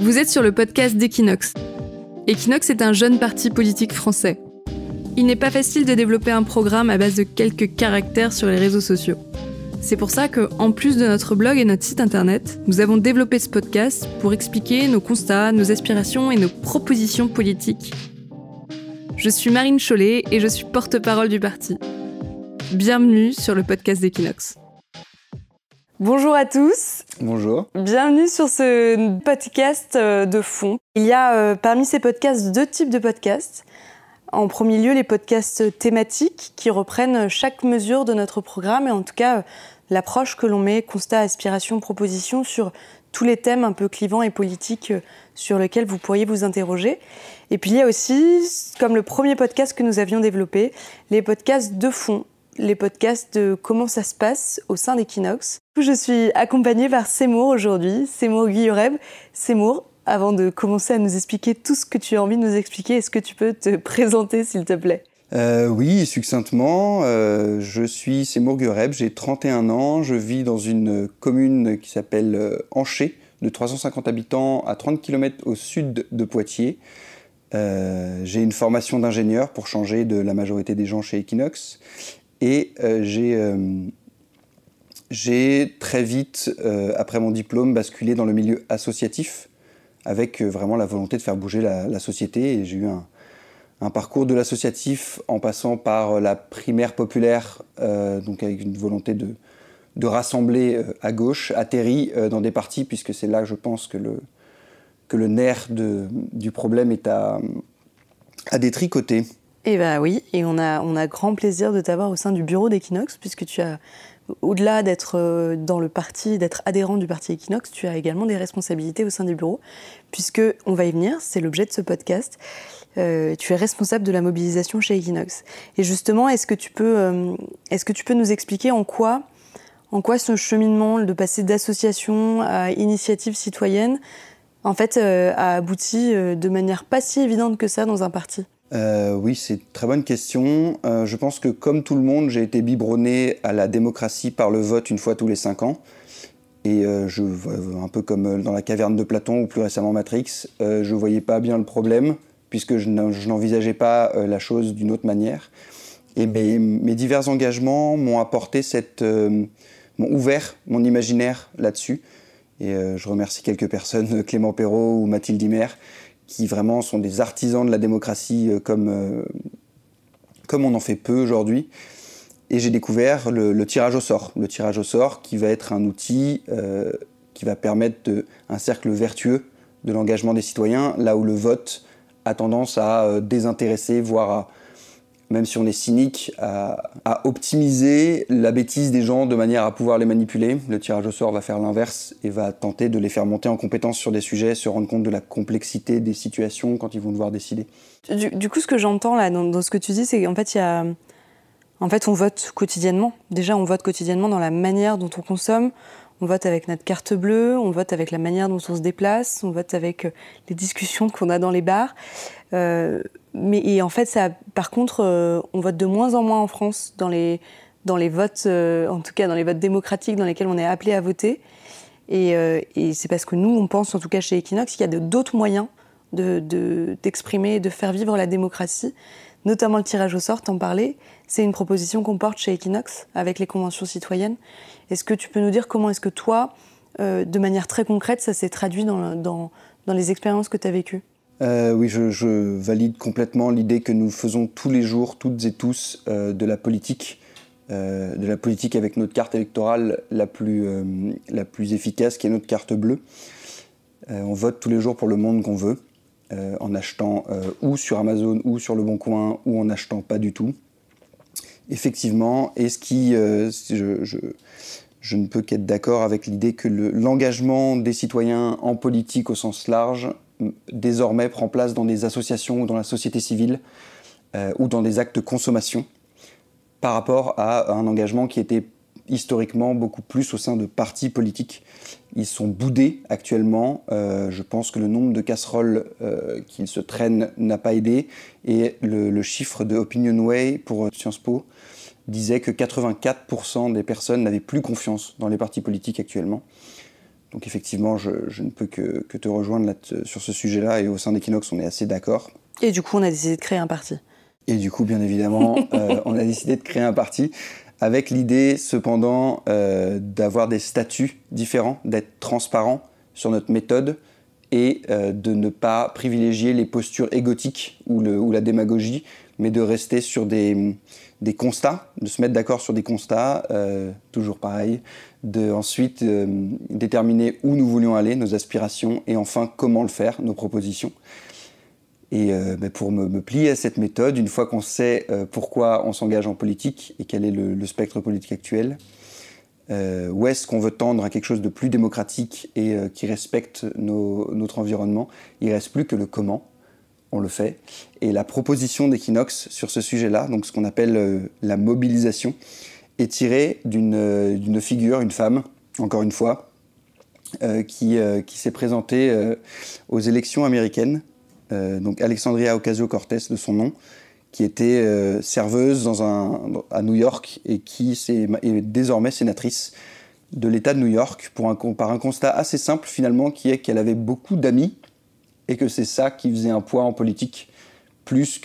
Vous êtes sur le podcast d'Equinox. Equinox est un jeune parti politique français. Il n'est pas facile de développer un programme à base de quelques caractères sur les réseaux sociaux. C'est pour ça que, en plus de notre blog et notre site internet, nous avons développé ce podcast pour expliquer nos constats, nos aspirations et nos propositions politiques. Je suis Marine Chollet et je suis porte-parole du parti. Bienvenue sur le podcast d'Equinox. Bonjour à tous. Bonjour. Bienvenue sur ce podcast de fond. Il y a parmi ces podcasts deux types de podcasts. En premier lieu, les podcasts thématiques qui reprennent chaque mesure de notre programme et en tout cas l'approche que l'on met, constat, aspiration, proposition sur tous les thèmes un peu clivants et politiques sur lesquels vous pourriez vous interroger. Et puis il y a aussi, comme le premier podcast que nous avions développé, les podcasts de fond, les podcasts de comment ça se passe au sein d'Equinox. Je suis accompagnée par Seymour aujourd'hui, Seymour Guillereb. Seymour, avant de commencer à nous expliquer tout ce que tu as envie de nous expliquer, est-ce que tu peux te présenter s'il te plaît ? Oui, succinctement, je suis Seymour Guillereb, j'ai 31 ans, je vis dans une commune qui s'appelle Anché, de 350 habitants à 30 km au sud de Poitiers. J'ai une formation d'ingénieur pour changer de la majorité des gens chez Equinox. Et j'ai très vite, après mon diplôme, basculé dans le milieu associatif avec vraiment la volonté de faire bouger la société. Et j'ai eu un parcours de l'associatif en passant par la primaire populaire, donc avec une volonté de rassembler à gauche, atterri dans des partis, puisque c'est là, je pense, que le nerf du problème est à détricoter. Eh bien oui, et on a grand plaisir de t'avoir au sein du bureau d'Equinox, puisque tu as, au-delà d'être dans le parti, d'être adhérent du parti Equinox, tu as également des responsabilités au sein du bureau, puisque, on va y venir, c'est l'objet de ce podcast, tu es responsable de la mobilisation chez Equinox. Et justement, est-ce que tu peux nous expliquer en quoi ce cheminement de passer d'association à initiative citoyenne, en fait, a abouti de manière pas si évidente que ça dans un parti ? Oui, c'est une très bonne question. Je pense que comme tout le monde, j'ai été biberonné à la démocratie par le vote une fois tous les 5 ans. Et un peu comme dans la caverne de Platon ou plus récemment Matrix, je ne voyais pas bien le problème puisque je n'envisageais pas la chose d'une autre manière. Et mes divers engagements m'ont apporté m'ont ouvert mon imaginaire là-dessus. Et je remercie quelques personnes, Clément Perrault ou Mathilde Imer, qui vraiment sont des artisans de la démocratie comme on en fait peu aujourd'hui. Et j'ai découvert le tirage au sort. Le tirage au sort qui va être un outil qui va permettre un cercle vertueux de l'engagement des citoyens, là où le vote a tendance à désintéresser, voire même si on est cynique, à optimiser la bêtise des gens de manière à pouvoir les manipuler. Le tirage au sort va faire l'inverse et va tenter de les faire monter en compétence sur des sujets, se rendre compte de la complexité des situations quand ils vont devoir décider. Du coup, ce que j'entends là dans ce que tu dis, c'est qu'en fait, on vote quotidiennement. Déjà, on vote quotidiennement dans la manière dont on consomme. On vote avec notre carte bleue, on vote avec la manière dont on se déplace, on vote avec les discussions qu'on a dans les bars. Et en fait, par contre, on vote de moins en moins en France dans les votes, en tout cas dans les votes démocratiques dans lesquels on est appelé à voter. Et c'est parce que nous, on pense, en tout cas chez Equinox, qu'il y a d'autres moyens d'exprimer et de faire vivre la démocratie, notamment le tirage au sort, t'en parlais. C'est une proposition qu'on porte chez Equinox avec les conventions citoyennes. Est-ce que tu peux nous dire comment est-ce que toi, de manière très concrète, ça s'est traduit dans les expériences que tu as vécues ? Oui, je valide complètement l'idée que nous faisons tous les jours, toutes et tous, de la politique avec notre carte électorale la plus efficace, qui est notre carte bleue. On vote tous les jours pour le monde qu'on veut, en achetant ou sur Amazon ou sur Le Bon Coin, ou en achetant pas du tout. Effectivement, et je ne peux qu'être d'accord avec l'idée que l'engagement des citoyens en politique au sens large désormais prend place dans des associations ou dans la société civile ou dans des actes de consommation par rapport à un engagement qui était historiquement beaucoup plus au sein de partis politiques. Ils sont boudés actuellement. Je pense que le nombre de casseroles qu'ils se traînent n'a pas aidé. Et le chiffre de Opinionway pour Sciences Po disait que 84% des personnes n'avaient plus confiance dans les partis politiques actuellement. Donc effectivement, je ne peux que te rejoindre là, sur ce sujet-là, et au sein d'Equinox, on est assez d'accord. Et du coup, on a décidé de créer un parti. Et du coup, bien évidemment, on a décidé de créer un parti, avec l'idée cependant d'avoir des statuts différents, d'être transparent sur notre méthode, et de ne pas privilégier les postures égotiques ou la démagogie, mais de rester sur des constats, de se mettre d'accord sur des constats, toujours pareil, de ensuite déterminer où nous voulions aller, nos aspirations, et enfin comment le faire, nos propositions. Et pour me plier à cette méthode, une fois qu'on sait pourquoi on s'engage en politique et quel est le spectre politique actuel, où est-ce qu'on veut tendre à quelque chose de plus démocratique et qui respecte notre environnement, il ne reste plus que le comment on le fait. Et la proposition d'Equinox sur ce sujet-là, donc ce qu'on appelle la mobilisation, est tirée d'une figure, une femme, encore une fois, qui s'est présentée aux élections américaines, donc Alexandria Ocasio-Cortez de son nom, qui était serveuse à New York et qui est désormais sénatrice de l'État de New York par un constat assez simple finalement, qui est qu'elle avait beaucoup d'amis et que c'est ça qui faisait un poids en politique plus,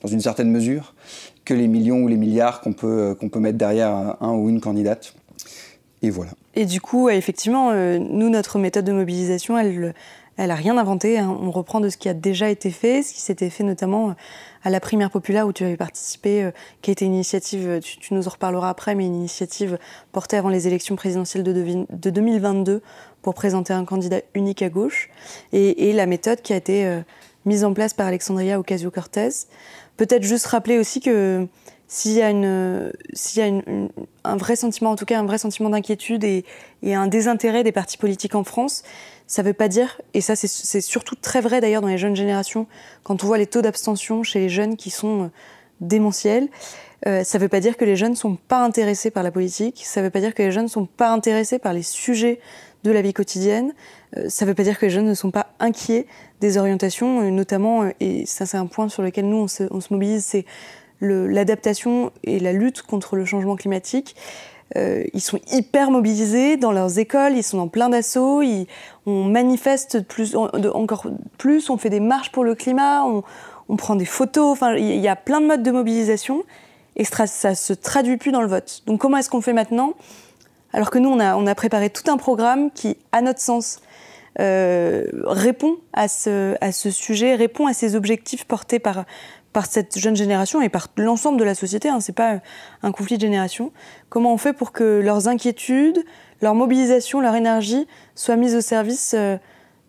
dans une certaine mesure, que les millions ou les milliards qu'on peut mettre derrière un ou une candidate. Et voilà. Et du coup, effectivement, nous, notre méthode de mobilisation, elle n'a rien inventé. Hein. On reprend de ce qui a déjà été fait, ce qui s'était fait notamment à la primaire populaire où tu avais participé, qui a été une initiative, tu nous en reparleras après, mais une initiative portée avant les élections présidentielles de 2022 pour présenter un candidat unique à gauche. Et la méthode qui a été mise en place par Alexandria Ocasio-Cortez. Peut-être juste rappeler aussi que s'il y a un vrai sentiment, en tout cas un vrai sentiment d'inquiétude et un désintérêt des partis politiques en France, ça ne veut pas dire, et ça c'est surtout très vrai d'ailleurs dans les jeunes générations, quand on voit les taux d'abstention chez les jeunes qui sont démentiels, ça ne veut pas dire que les jeunes ne sont pas intéressés par la politique, ça ne veut pas dire que les jeunes ne sont pas intéressés par les sujets de la vie quotidienne, ça ne veut pas dire que les jeunes ne sont pas inquiets des orientations, notamment, et ça c'est un point sur lequel nous on se mobilise, c'est l'adaptation et la lutte contre le changement climatique. Ils sont hyper mobilisés dans leurs écoles, ils sont en plein d'assaut, on manifeste encore plus, on fait des marches pour le climat, on prend des photos, enfin il y a plein de modes de mobilisation et ça se traduit plus dans le vote. Donc comment est-ce qu'on fait maintenant ? Alors que nous on a préparé tout un programme qui, à notre sens, répond à ce sujet, répond à ces objectifs portés par cette jeune génération et par l'ensemble de la société, hein, c'est pas un conflit de génération. Comment on fait pour que leurs inquiétudes, leur mobilisation, leur énergie soient mises au service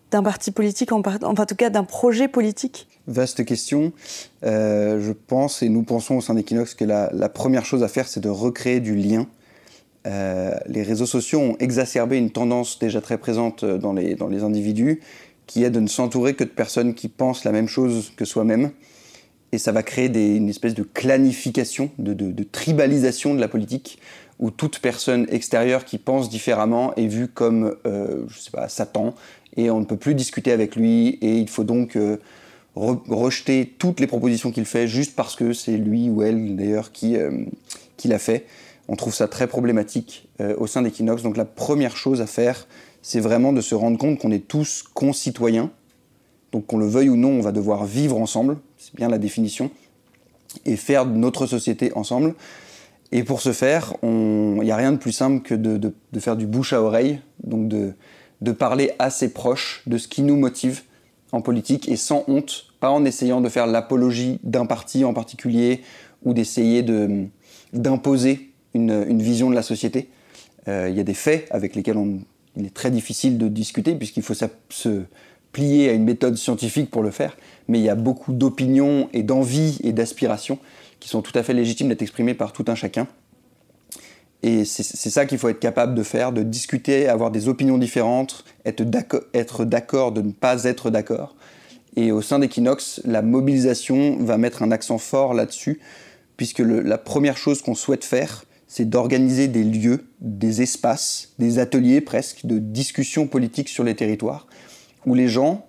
d'un parti politique, enfin en tout cas d'un projet politique ? Vaste question. Je pense, et nous pensons au sein d'Equinox, que la première chose à faire, c'est de recréer du lien. Les réseaux sociaux ont exacerbé une tendance déjà très présente dans les individus, qui est de ne s'entourer que de personnes qui pensent la même chose que soi-même. Et ça va créer une espèce de clanification, de tribalisation de la politique, où toute personne extérieure qui pense différemment est vue comme, Satan, et on ne peut plus discuter avec lui, et il faut donc rejeter toutes les propositions qu'il fait, juste parce que c'est lui ou elle, d'ailleurs, qui l'a fait. On trouve ça très problématique au sein d'Equinox. Donc la première chose à faire, c'est vraiment de se rendre compte qu'on est tous concitoyens. Donc qu'on le veuille ou non, on va devoir vivre ensemble, c'est bien la définition, et faire notre société ensemble. Et pour ce faire, il n'y a rien de plus simple que de faire du bouche à oreille, donc de parler à ses proches de ce qui nous motive en politique, et sans honte, pas en essayant de faire l'apologie d'un parti en particulier, ou d'essayer d'imposer une vision de la société. Il y a des faits avec lesquels il est très difficile de discuter, puisqu'il faut se plier à une méthode scientifique pour le faire, mais il y a beaucoup d'opinions et d'envies et d'aspirations qui sont tout à fait légitimes d'être exprimées par tout un chacun. Et c'est ça qu'il faut être capable de faire, de discuter, avoir des opinions différentes, être d'accord de ne pas être d'accord. Et au sein d'Equinox, la mobilisation va mettre un accent fort là-dessus, puisque la première chose qu'on souhaite faire, c'est d'organiser des lieux, des espaces, des ateliers presque, de discussion politique sur les territoires, où les gens,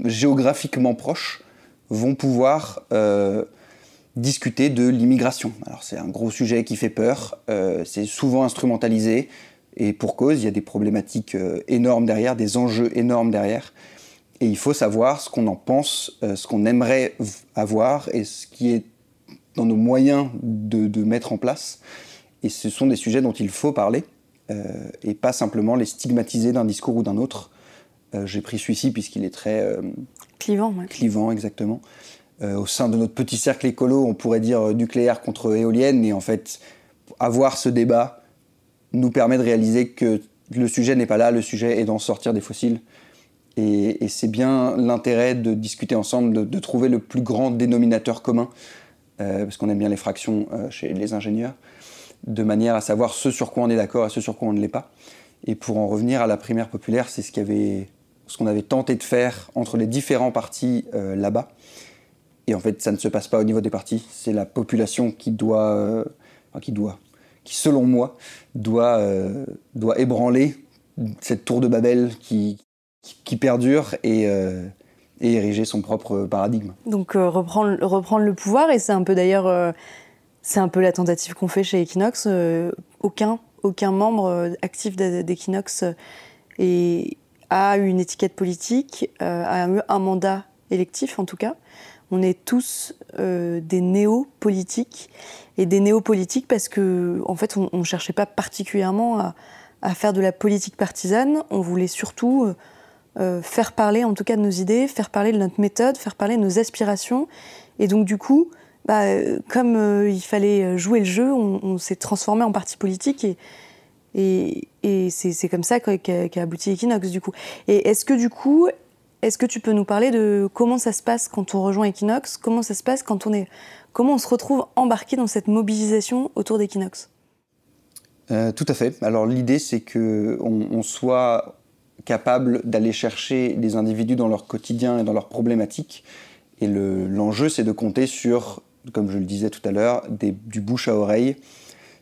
géographiquement proches, vont pouvoir discuter de l'immigration. Alors c'est un gros sujet qui fait peur, c'est souvent instrumentalisé, Et pour cause, il y a des problématiques énormes derrière, des enjeux énormes derrière. Et il faut savoir ce qu'on en pense, ce qu'on aimerait avoir et ce qui est dans nos moyens de mettre en place. Et ce sont des sujets dont il faut parler et pas simplement les stigmatiser d'un discours ou d'un autre. J'ai pris celui-ci puisqu'il est très... clivant. Ouais. Clivant, exactement. Au sein de notre petit cercle écolo, on pourrait dire nucléaire contre éolienne. Et en fait, avoir ce débat nous permet de réaliser que le sujet n'est pas là, le sujet est d'en sortir des fossiles. Et c'est bien l'intérêt de discuter ensemble, de trouver le plus grand dénominateur commun, parce qu'on aime bien les fractions chez les ingénieurs, de manière à savoir ce sur quoi on est d'accord et ce sur quoi on ne l'est pas. Et pour en revenir à la primaire populaire, c'est ce qu'on avait tenté de faire entre les différents partis là-bas. Et en fait, ça ne se passe pas au niveau des partis, c'est la population qui selon moi, doit ébranler cette tour de Babel qui perdure et ériger son propre paradigme. Donc reprendre le pouvoir, et c'est un peu d'ailleurs, c'est un peu la tentative qu'on fait chez Equinox. Aucun membre actif d'Equinox a une étiquette politique, a un mandat électif en tout cas. On est tous des néo-politiques, et des néo-politiques parce que en fait on ne cherchait pas particulièrement à faire de la politique partisane, on voulait surtout faire parler en tout cas de nos idées, faire parler de notre méthode, faire parler de nos aspirations. Et donc du coup, comme il fallait jouer le jeu, on s'est transformé en parti politique et c'est comme ça qu'a abouti Equinox du coup. Et est-ce que tu peux nous parler de comment ça se passe quand on rejoint Equinox, comment ça se passe comment on se retrouve embarqué dans cette mobilisation autour d'Equinox ? Tout à fait. Alors l'idée c'est qu'on soit capable d'aller chercher les individus dans leur quotidien et dans leurs problématiques. Et l'enjeu, c'est de compter sur, comme je le disais tout à l'heure, du bouche à oreille.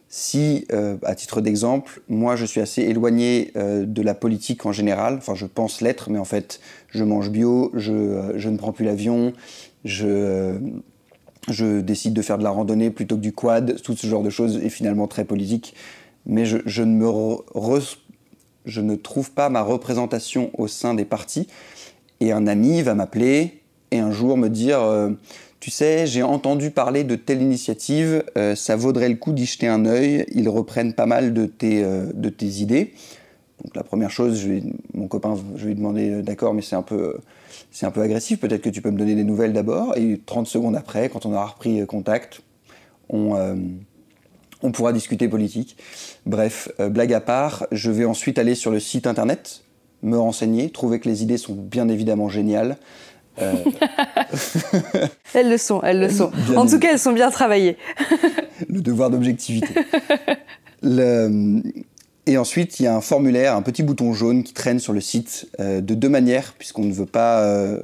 Si, à titre d'exemple, moi je suis assez éloigné de la politique en général, enfin je pense l'être, mais en fait je mange bio, je ne prends plus l'avion, je décide de faire de la randonnée plutôt que du quad, tout ce genre de choses est finalement très politique. Mais je ne trouve pas ma représentation au sein des partis. Et un ami va m'appeler et un jour me dire tu sais, j'ai entendu parler de telle initiative, ça vaudrait le coup d'y jeter un œil, ils reprennent pas mal de tes idées. Donc la première chose, mon copain, je vais lui demander d'accord, mais c'est un peu agressif, peut-être que tu peux me donner des nouvelles d'abord. Et 30 secondes après, quand on aura repris contact, on pourra discuter politique. Bref, blague à part, je vais ensuite aller sur le site internet, me renseigner, trouver que les idées sont bien évidemment géniales. Elles le sont. En tout cas, elles sont bien travaillées. Le devoir d'objectivité. Et ensuite, il y a un formulaire, un petit bouton jaune qui traîne sur le site de deux manières, puisqu'on ne veut pas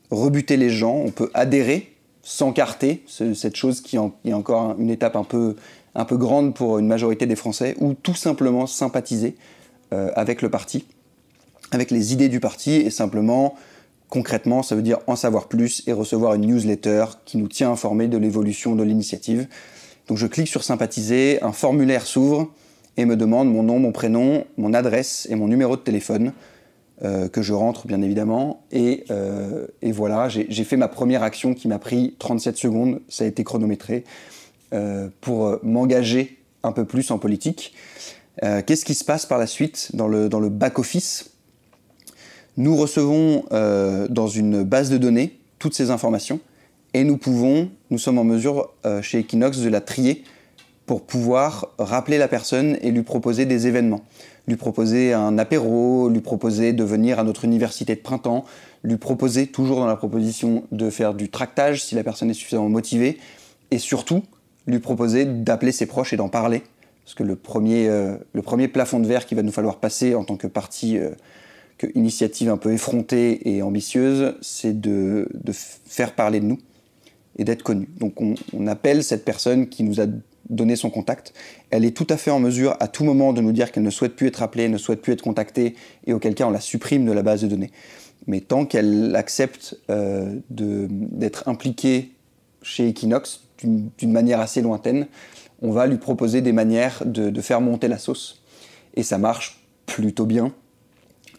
rebuter les gens. On peut adhérer, s'encarter, cette chose qui est encore une étape un peu grande pour une majorité des Français, ou tout simplement sympathiser avec le parti, avec les idées du parti, et simplement, concrètement, ça veut dire en savoir plus et recevoir une newsletter qui nous tient informés de l'évolution de l'initiative. Donc je clique sur sympathiser, un formulaire s'ouvre et me demande mon nom, mon prénom, mon adresse et mon numéro de téléphone, que je rentre bien évidemment, et voilà, j'ai fait ma première action qui m'a pris 37 secondes, ça a été chronométré, pour m'engager un peu plus en politique. Qu'est-ce qui se passe par la suite dans le back-office ? Nous recevons dans une base de données toutes ces informations et nous sommes en mesure chez Equinox de la trier pour pouvoir rappeler la personne et lui proposer des événements, lui proposer un apéro, lui proposer de venir à notre université de printemps, lui proposer, toujours dans la proposition, de faire du tractage si la personne est suffisamment motivée, et surtout lui proposer d'appeler ses proches et d'en parler. Parce que le premier plafond de verre qu'il va nous falloir passer en tant que parti, initiative un peu effrontée et ambitieuse, c'est de faire parler de nous et d'être connu. Donc on appelle cette personne qui nous a donné son contact. Elle est tout à fait en mesure à tout moment de nous dire qu'elle ne souhaite plus être appelée, ne souhaite plus être contactée, et auquel cas on la supprime de la base de données. Mais tant qu'elle accepte d'être impliquée chez Equinox d'une manière assez lointaine, on va lui proposer des manières de faire monter la sauce. et ça marche plutôt bien.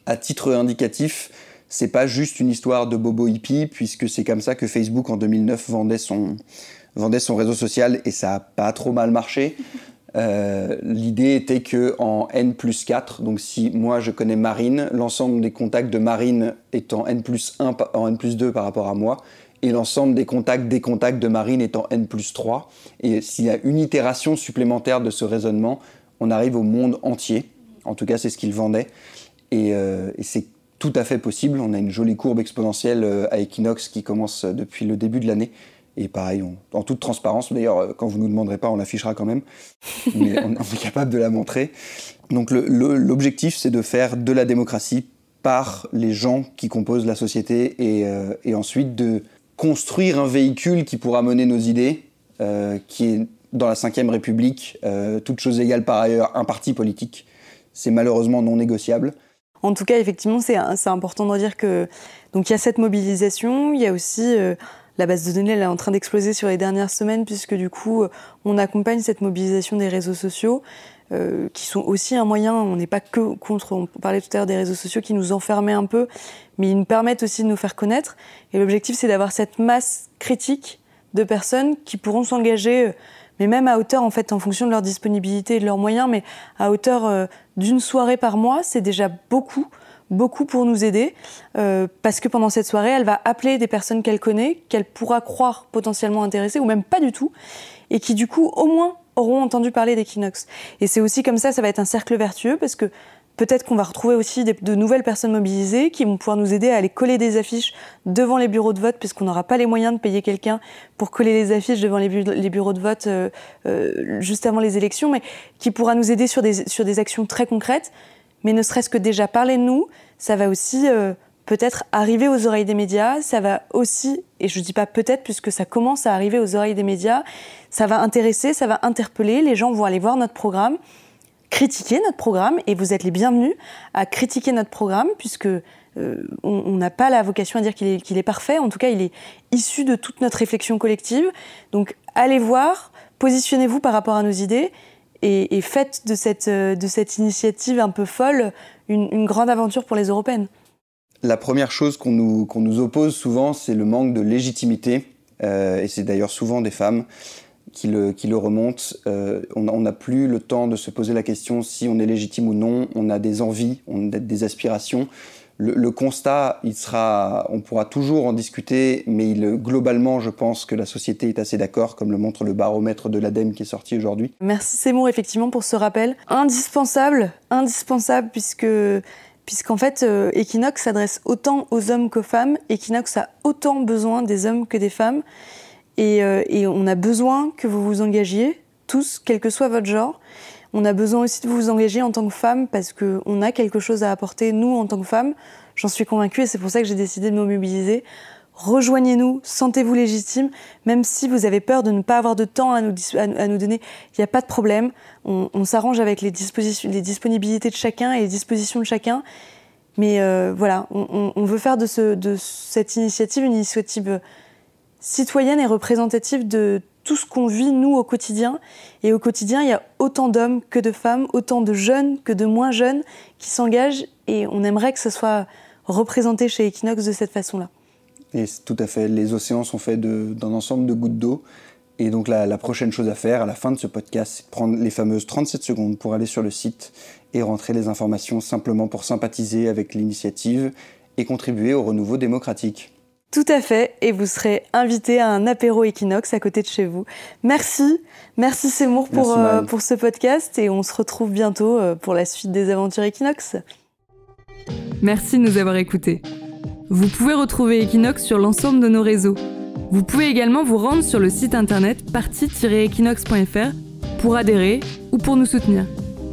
À titre indicatif, c'est pas juste une histoire de bobo hippie, puisque c'est comme ça que Facebook en 2009 vendait son réseau social, et ça a pas trop mal marché. L'idée était qu'en N+4, donc si moi je connais Marine, l'ensemble des contacts de Marine est en N+1, en N+2 par rapport à moi, et l'ensemble des contacts de Marine est en N+3. Et s'il y a une itération supplémentaire de ce raisonnement, on arrive au monde entier. En tout cas, c'est ce qu'il vendait. Et c'est tout à fait possible. On a une jolie courbe exponentielle à Equinox qui commence depuis le début de l'année. Et pareil, en toute transparence, d'ailleurs, quand vous ne nous demanderez pas, on l'affichera quand même. Mais on est capable de la montrer. Donc l'objectif, c'est de faire de la démocratie par les gens qui composent la société et ensuite de construire un véhicule qui pourra mener nos idées, qui est dans la Ve République, toute chose égale par ailleurs, un parti politique. C'est malheureusement non négociable. En tout cas, effectivement, c'est important de dire que donc il y a cette mobilisation, il y a aussi la base de données, elle est en train d'exploser sur les dernières semaines, puisque du coup, on accompagne cette mobilisation des réseaux sociaux, qui sont aussi un moyen, on n'est pas que contre, on parlait tout à l'heure des réseaux sociaux qui nous enfermaient un peu, mais ils nous permettent aussi de nous faire connaître. Et l'objectif, c'est d'avoir cette masse critique de personnes qui pourront s'engager, mais même à hauteur, en fait, en fonction de leur disponibilité et de leurs moyens, mais à hauteur d'une soirée par mois, c'est déjà beaucoup pour nous aider, parce que pendant cette soirée, elle va appeler des personnes qu'elle connaît, qu'elle pourra croire potentiellement intéressées, ou même pas du tout, et qui du coup, au moins, auront entendu parler d'Equinox. Et c'est aussi comme ça va être un cercle vertueux, parce que peut-être qu'on va retrouver aussi de nouvelles personnes mobilisées qui vont pouvoir nous aider à aller coller des affiches devant les bureaux de vote, puisqu'on n'aura pas les moyens de payer quelqu'un pour coller les affiches devant les bureaux de vote juste avant les élections, mais qui pourra nous aider sur des actions très concrètes. Mais ne serait-ce que déjà parler de nous, ça va aussi peut-être arriver aux oreilles des médias, ça va aussi, et je ne dis pas peut-être puisque ça commence à arriver aux oreilles des médias, ça va intéresser, ça va interpeller, les gens vont aller voir notre programme, critiquer notre programme, et vous êtes les bienvenus à critiquer notre programme, puisque on n'a pas la vocation à dire qu'il est parfait, en tout cas il est issu de toute notre réflexion collective. Donc allez voir, positionnez-vous par rapport à nos idées, et faites de cette initiative un peu folle une grande aventure pour les Européennes. La première chose qu'on nous oppose souvent, c'est le manque de légitimité, et c'est d'ailleurs souvent des femmes qui le remontent. On n'a plus le temps de se poser la question si on est légitime ou non, on a des envies, on a des aspirations. Le constat, on pourra toujours en discuter, mais globalement, je pense que la société est assez d'accord, comme le montre le baromètre de l'ADEME qui est sorti aujourd'hui. Merci Seymour, effectivement, pour ce rappel. Indispensable, puisqu'en fait, Equinox s'adresse autant aux hommes qu'aux femmes. Equinox a autant besoin des hommes que des femmes. Et on a besoin que vous vous engagiez, tous, quel que soit votre genre. On a besoin aussi de vous engager en tant que femme, parce qu'on a quelque chose à apporter, nous, en tant que femmes. J'en suis convaincue, et c'est pour ça que j'ai décidé de me mobiliser. Rejoignez-nous, sentez-vous légitime, même si vous avez peur de ne pas avoir de temps à nous donner, il n'y a pas de problème. On s'arrange avec les disponibilités de chacun et les dispositions de chacun. Mais voilà, on veut faire de cette initiative une initiative citoyenne et représentative de tout ce qu'on vit, nous, au quotidien. Et au quotidien, il y a autant d'hommes que de femmes, autant de jeunes que de moins jeunes qui s'engagent, et on aimerait que ce soit représenté chez Equinox de cette façon-là. Et tout à fait, les océans sont faits d'un ensemble de gouttes d'eau, et donc la prochaine chose à faire à la fin de ce podcast, c'est de prendre les fameuses 37 secondes pour aller sur le site et rentrer les informations simplement pour sympathiser avec l'initiative et contribuer au renouveau démocratique. Tout à fait, et vous serez invité à un apéro Equinox à côté de chez vous. Merci Seymour pour ce podcast, et on se retrouve bientôt pour la suite des aventures Equinox. Merci de nous avoir écoutés. Vous pouvez retrouver Equinox sur l'ensemble de nos réseaux. Vous pouvez également vous rendre sur le site internet parti-equinox.fr pour adhérer ou pour nous soutenir.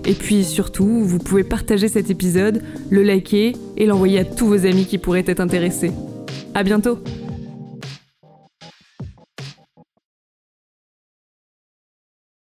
Et puis surtout, vous pouvez partager cet épisode, le liker et l'envoyer à tous vos amis qui pourraient être intéressés. À bientôt!